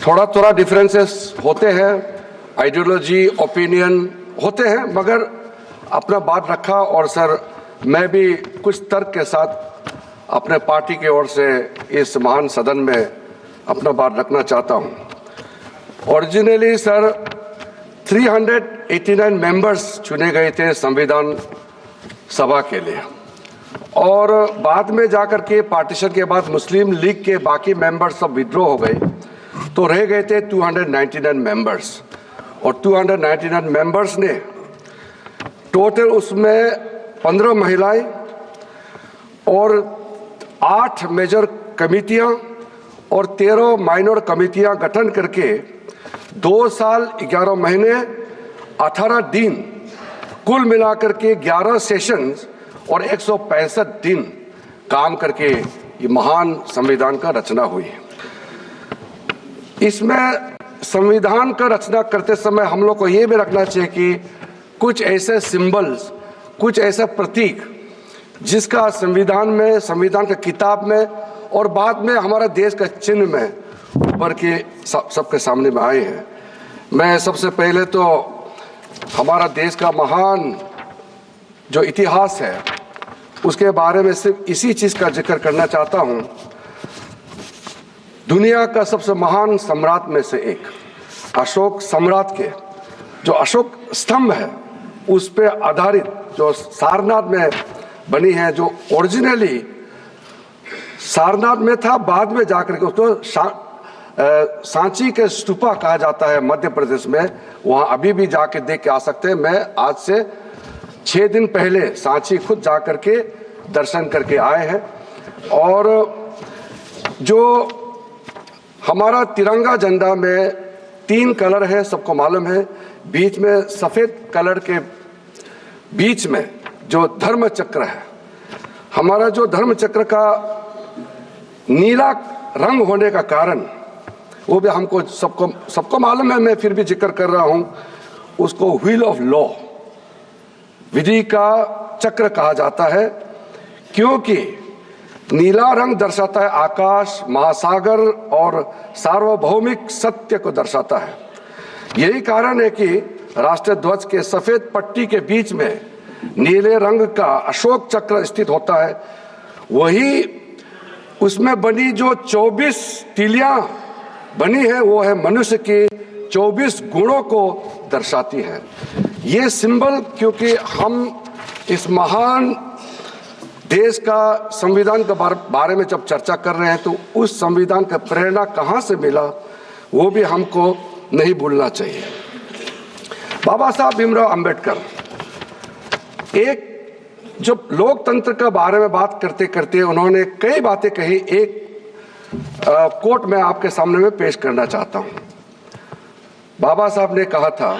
थोड़ा थोड़ा डिफरेंसेस होते हैं, आइडियोलॉजी, ओपिनियन होते हैं, मगर अपना बात रखा। और सर, मैं भी कुछ तर्क के साथ अपने पार्टी की ओर से इस महान सदन में अपना बात रखना चाहता हूं। ओरिजिनली सर 389 मेंबर्स चुने गए थे संविधान सभा के लिए, और बाद में जाकर के पार्टीशन के बाद मुस्लिम लीग के बाकी मेंबर्स सब विड्रॉ हो गए, तो रह गए थे 299 मेंबर्स। और 299 मेंबर्स ने टोटल उसमें 15 महिलाएं और 8 मेजर कमिटियां और 13 माइनर कमिटियां गठन करके 2 साल 11 महीने 18 दिन, कुल मिलाकर के 11 सेशंस और 165 दिन काम करके ये महान संविधान का रचना हुई। इसमें संविधान का रचना करते समय हम लोग को ये भी रखना चाहिए कि कुछ ऐसे सिंबल्स, कुछ ऐसा प्रतीक जिसका संविधान में, संविधान की किताब में और बाद में हमारा देश का चिन्ह में उभर के सबके सामने में आए हैं। मैं सबसे पहले तो हमारा देश का महान जो इतिहास है उसके बारे में सिर्फ इसी चीज़ का जिक्र करना चाहता हूँ। दुनिया का सबसे महान सम्राट में से एक अशोक सम्राट के जो अशोक स्तंभ है उस पे आधारित जो सारनाथ में बनी है, जो ओरिजिनली सारनाथ में था, बाद में जाकर के उसको सांची के स्तूपा कहा जाता है मध्य प्रदेश में। वहाँ अभी भी जाके देख के आ सकते हैं। मैं आज से 6 दिन पहले सांची खुद जाकर के दर्शन करके आए हैं। और जो हमारा तिरंगा झंडा में 3 कलर है, सबको मालूम है। बीच में सफ़ेद कलर के बीच में जो धर्म चक्र है, हमारा जो धर्म चक्र का नीला रंग होने का कारण, वो भी हमको सबको मालूम है, मैं फिर भी जिक्र कर रहा हूं। उसको व्हील ऑफ लॉ, विधि का चक्र कहा जाता है, क्योंकि नीला रंग दर्शाता है आकाश, महासागर और सार्वभौमिक सत्य को दर्शाता है। यही कारण है कि राष्ट्रीय ध्वज के सफेद पट्टी के बीच में नीले रंग का अशोक चक्र स्थित होता है। वही उसमें बनी जो 24 तीलियां बनी है, वो है मनुष्य के 24 गुणों को दर्शाती है। ये सिंबल, क्योंकि हम इस महान देश का संविधान के बारे में जब चर्चा कर रहे हैं, तो उस संविधान का प्रेरणा कहाँ से मिला वो भी हमको नहीं भूलना चाहिए। बाबा साहब भीमराव अंबेडकर एक जो लोकतंत्र के बारे में बात करते करते उन्होंने कई बातें कही। एक कोट मैं आपके सामने में पेश करना चाहता हूं। बाबा साहब ने कहा था,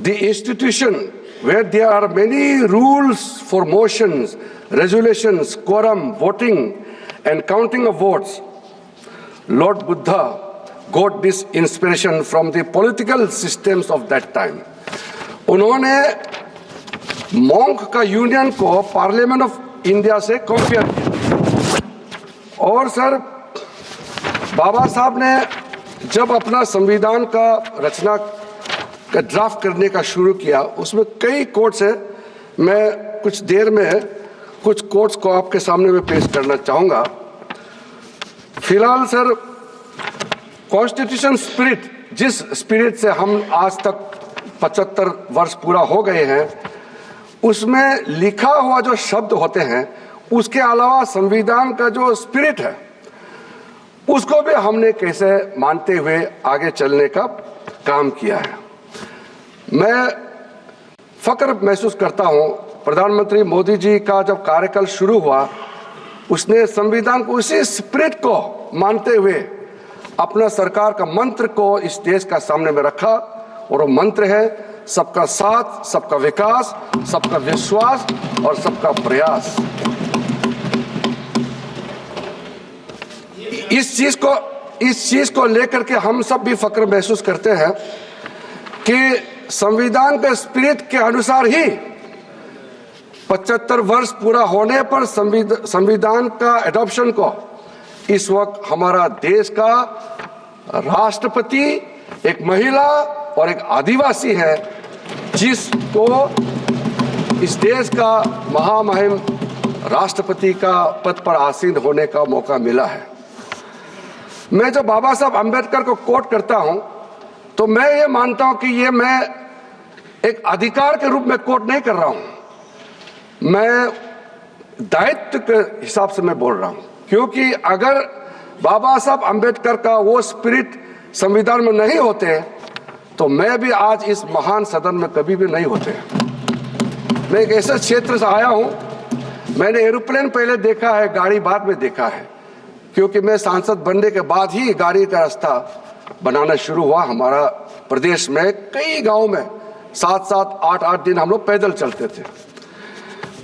the institution where there are many rules for motions, resolutions, quorum, voting and counting of votes, Lord Buddha got this inspiration from the political systems of that time. उन्होंने मॉन्क का यूनियन को पार्लियामेंट ऑफ इंडिया से compare किया। और sir, बाबा साहब ने जब अपना संविधान का रचना का ड्राफ्ट करने का शुरू किया, उसमें कई कोट्स है। मैं कुछ देर में कुछ कोट्स को आपके सामने में पेश करना चाहूँगा। फिलहाल सर, कॉन्स्टिट्यूशन स्पिरिट, जिस स्पिरिट से हम आज तक 75 वर्ष पूरा हो गए हैं, उसमें लिखा हुआ जो शब्द होते हैं, उसके अलावा संविधान का जो स्पिरिट है उसको भी हमने कैसे मानते हुए आगे चलने का काम किया है। मैं फक्र महसूस करता हूं, प्रधानमंत्री मोदी जी का जब कार्यकाल शुरू हुआ, उसने संविधान को उसी स्पिरिट को मानते हुए अपना सरकार का मंत्र को इस देश का सामने में रखा। और वो मंत्र है सबका साथ, सबका विकास, सबका विश्वास और सबका प्रयास। इस चीज को लेकर के हम सब भी फक्र महसूस करते हैं कि संविधान के स्पिरिट के अनुसार ही 75 वर्ष पूरा होने पर संविधान का एडॉप्शन को इस वक्त हमारा देश का राष्ट्रपति एक महिला और एक आदिवासी है, जिसको इस देश का महामहिम राष्ट्रपति का पद पर आसीन होने का मौका मिला है। मैं जब बाबा साहब अंबेडकर को कोट करता हूं तो मैं ये मानता हूं कि ये मैं एक अधिकार के रूप में कोट नहीं कर रहा हूं, मैं दायित्व के हिसाब से मैं बोल रहा हूं। क्योंकि अगर बाबा साहब अंबेडकर का वो स्पिरिट संविधान में नहीं होते तो मैं भी आज इस महान सदन में कभी भी नहीं होते। मैं एक ऐसे क्षेत्र से आया हूं, मैंने एरोप्लेन पहले देखा है, गाड़ी बाद में देखा है, क्योंकि मैं सांसद बनने के बाद ही गाड़ी का रास्ता बनाना शुरू हुआ। हमारा प्रदेश में कई गांव में 7-7, 8-8 दिन हम लोग पैदल चलते थे।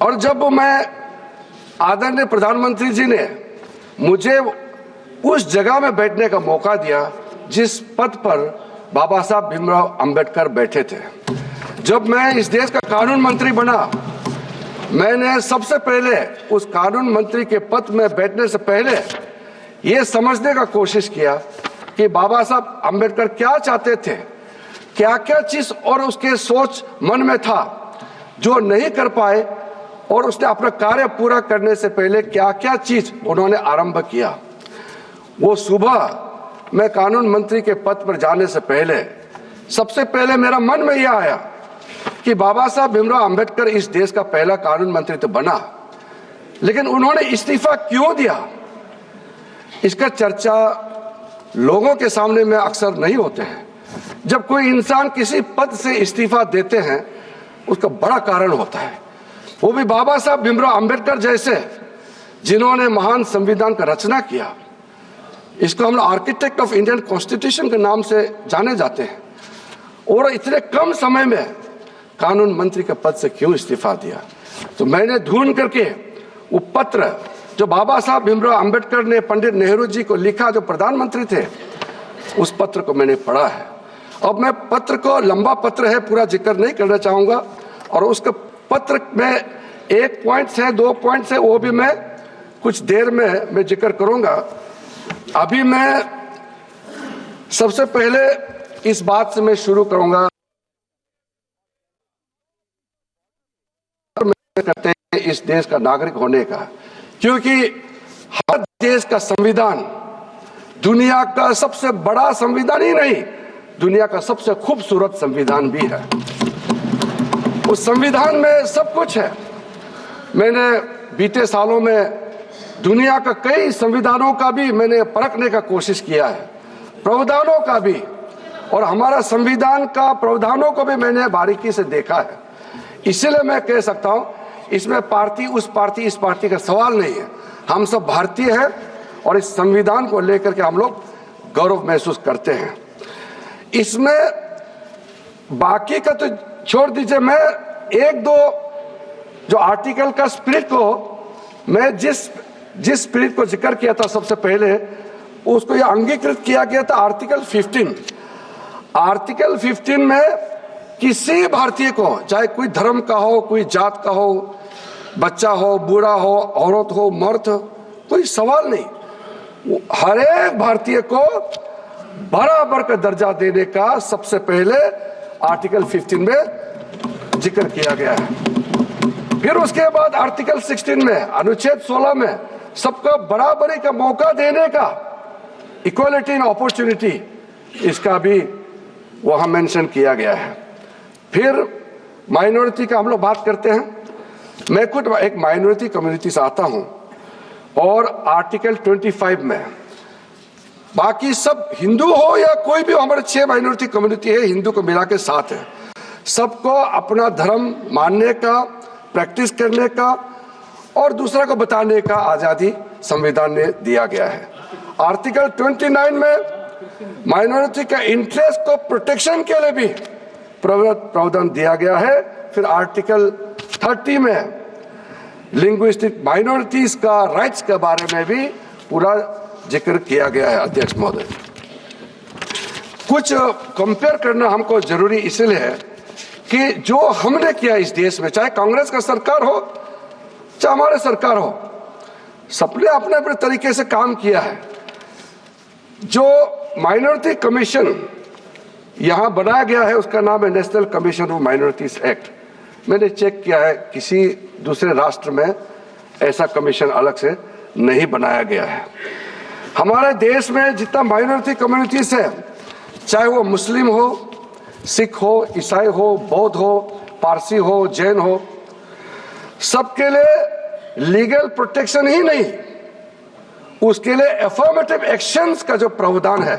और जब मैं आदरणीय प्रधानमंत्री जी ने मुझे उस जगह में बैठने का मौका दिया जिस पद पर बाबा साहब भीमराव अंबेडकर बैठे थे, जब मैं इस देश का कानून मंत्री बना, मैंने सबसे पहले उस कानून मंत्री के पद में बैठने से पहले ये समझने का कोशिश किया कि बाबा साहब अंबेडकर क्या चाहते थे, क्या क्या चीज और उसके सोच मन में था जो नहीं कर पाए, और उसने अपना कार्य पूरा करने से पहले क्या क्या चीज उन्होंने आरंभ किया। वो सुबह मैं कानून मंत्री के पद पर जाने से पहले सबसे पहले मेरा मन में यह आया कि बाबा साहब भीमराव अंबेडकर इस देश का पहला कानून मंत्री तो बना, लेकिन उन्होंने इस्तीफा क्यों दिया, इसका चर्चा लोगों के सामने में अक्सर नहीं होते हैं। जब कोई इंसान किसी पद से इस्तीफा देते हैं उसका बड़ा कारण होता है, वो भी बाबा साहब भीमराव अंबेडकर जैसे, जिन्होंने महान संविधान का रचना किया। इसको हम आर्किटेक्ट ऑफ इंडियन कॉन्स्टिट्यूशन के नाम से जाने जाते हैं, और इतने कम समय में कानून मंत्री के पद से क्यों इस्तीफा दिया। तो मैंने ढूंढ करके वो पत्र जो बाबा साहब भीमराव अंबेडकर ने पंडित नेहरू जी को लिखा, जो प्रधानमंत्री थे, उस पत्र को मैंने पढ़ा है। अब मैं पत्र को, लंबा पत्र है, पूरा जिक्र नहीं करना चाहूंगा, और उसके पत्र में 1 पॉइंट से 2 पॉइंट से वो भी मैं कुछ देर में मैं जिक्र करूंगा। अभी मैं सबसे पहले इस बात से मैं शुरू करूंगा, करते हैं इस देश का नागरिक होने का, क्योंकि हर देश का संविधान दुनिया का सबसे बड़ा संविधान ही नहीं, दुनिया का सबसे खूबसूरत संविधान भी है। उस संविधान में सब कुछ है। मैंने बीते सालों में दुनिया का कई संविधानों का भी मैंने परखने का कोशिश किया है, प्रावधानों का भी, और हमारा संविधान का प्रावधानों को भी मैंने बारीकी से देखा है। इसलिए मैं कह सकता हूं इसमें पार्टी, उस पार्टी, इस पार्टी का सवाल नहीं है। हम सब भारतीय हैं और इस संविधान को लेकर के हम लोग गौरव महसूस करते हैं। इसमें बाकी का तो छोड़ दीजिए, मैं 1-2 जो आर्टिकल का स्पिरिट को, मैं जिस स्पिरिट को जिक्र किया था सबसे पहले, उसको यह अंगीकृत किया गया था आर्टिकल 15। आर्टिकल 15 में किसी भारतीय को, चाहे कोई धर्म का हो, कोई जात का हो, बच्चा हो, बूढ़ा हो, औरत हो, मर्द हो, कोई सवाल नहीं, हर एक भारतीय को बराबर का दर्जा देने का सबसे पहले आर्टिकल 15 में जिक्र किया गया है। फिर उसके बाद आर्टिकल 16 में, अनुच्छेद 16 में सबको बराबरी का मौका देने का, इक्वालिटी इन अपॉर्चुनिटी, इसका भी वहां मेंशन किया गया है। फिर माइनॉरिटी का हम लोग बात करते हैं। मैं खुद एक माइनॉरिटी कम्युनिटी से आता हूं, और आर्टिकल 25 में बाकी सब हिंदू हो या कोई भी, हमारे 6 माइनॉरिटी कम्युनिटी है, हिंदू को मिला के 7 है, सबको अपना धर्म मानने का, प्रैक्टिस करने का और दूसरा को बताने का आजादी संविधान ने दिया गया है। आर्टिकल 29 में माइनॉरिटी का इंटरेस्ट को प्रोटेक्शन के लिए भी प्रावधान दिया गया है। फिर आर्टिकल 30 में लिंग्विस्टिक माइनॉरिटीज का राइट्स के बारे में भी पूरा जिक्र किया गया है। अध्यक्ष महोदय, कुछ कंपेयर करना हमको जरूरी इसलिए है कि जो हमने किया इस देश में, चाहे कांग्रेस का सरकार हो चाहे हमारे सरकार हो, सबने अपने अपने तरीके से काम किया है। जो माइनॉरिटी कमीशन यहां बनाया गया है उसका नाम है national commission of minorities act. मैंने चेक किया है, किसी दूसरे राष्ट्र में ऐसा कमीशन अलग से नहीं बनाया गया है। हमारे देश में जितना माइनॉरिटी कम्युनिटीज है, चाहे वो मुस्लिम हो, सिख हो, ईसाई हो, बौद्ध हो, पारसी हो, जैन हो, सबके लिए लीगल प्रोटेक्शन ही नहीं, उसके लिए एफर्मेटिव एक्शंस का जो प्रावधान है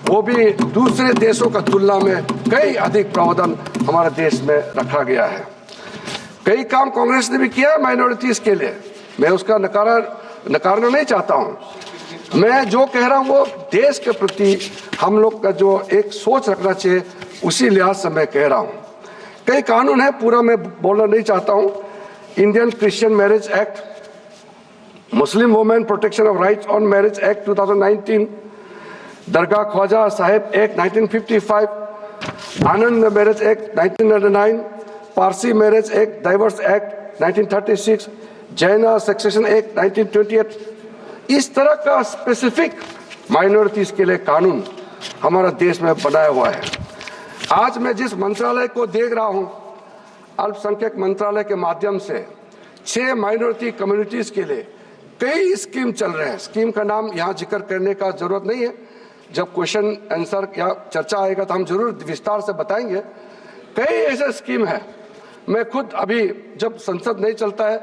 वो भी दूसरे देशों का तुलना में कई अधिक प्रावधान हमारे देश में रखा गया है। कई काम कांग्रेस ने भी किया है माइनॉरिटीज के लिए, मैं उसका नकारना नहीं चाहता हूं। मैं जो कह रहा हूं वो देश के प्रति हम लोग का जो एक सोच रखना चाहिए उसी लिहाज से मैं कह रहा हूं। कई कानून है, पूरा मैं बोलना नहीं चाहता हूं। Indian Christian marriage act, Muslim women protection of rights on marriage act 2019, Dargah Khwaja Sahib act 1955, Anand marriage act 1999, Parsi marriage act, divorce act 1936, Jain succession act 1928। इस तरह का स्पेसिफिक माइनॉरिटीज के लिए कानून हमारा देश में बनाया हुआ है। आज मैं जिस मंत्रालय को देख रहा हूं, अल्पसंख्यक मंत्रालय के माध्यम से 6 माइनॉरिटी कम्युनिटीज के लिए कई स्कीम चल रहे हैं। स्कीम का नाम यहां जिक्र करने का जरूरत नहीं है, जब क्वेश्चन आंसर या चर्चा आएगा तो हम जरूर विस्तार से बताएंगे। कई ऐसे स्कीम है, मैं खुद अभी जब संसद नहीं चलता है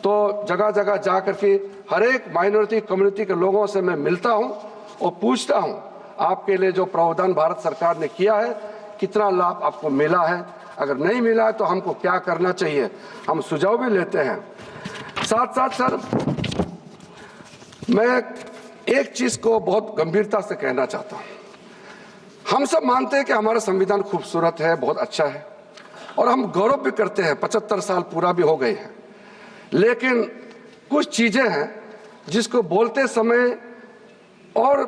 तो जगह जगह जा करके हर एक माइनॉरिटी कम्युनिटी के लोगों से मैं मिलता हूं और पूछता हूं आपके लिए जो प्रावधान भारत सरकार ने किया है कितना लाभ आपको मिला है, अगर नहीं मिला है तो हमको क्या करना चाहिए, हम सुझाव भी लेते हैं। साथ साथ सर मैं एक चीज को बहुत गंभीरता से कहना चाहता हूं। हम सब मानते हैं कि हमारा संविधान खूबसूरत है, बहुत अच्छा है और हम गौरव भी करते हैं, 75 साल पूरा भी हो गए हैं। लेकिन कुछ चीजें हैं जिसको बोलते समय और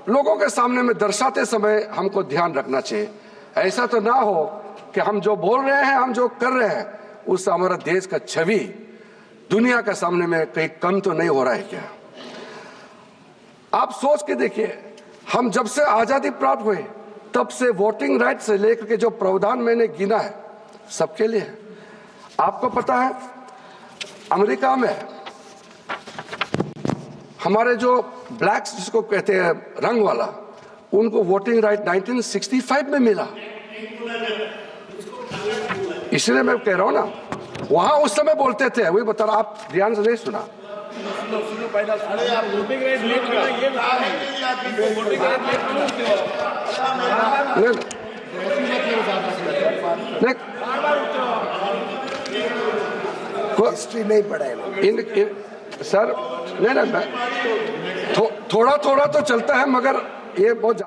लोगों के सामने में दर्शाते समय हमको ध्यान रखना चाहिए। ऐसा तो ना हो कि हम जो बोल रहे हैं, हम जो कर रहे हैं, उससे हमारा देश का छवि दुनिया के सामने में कहीं कम तो नहीं हो रहा है क्या? आप सोच के देखिए, हम जब से आजादी प्राप्त हुई तब से वोटिंग राइट से लेकर के जो प्रावधान मैंने गिना है सबके लिए है। आपको पता है अमेरिका में हमारे जो ब्लैक्स जिसको कहते हैं रंग वाला, उनको वोटिंग राइट 1965 में मिला। इसलिए मैं कह रहा हूं ना, वहां उस समय बोलते थे, वही बता रहा, आप ध्यान से नहीं सुना। हिस्ट्री नहीं पढ़ा सर नहीं, थोड़ा थोड़ा तो चलता है, मगर ये बहुत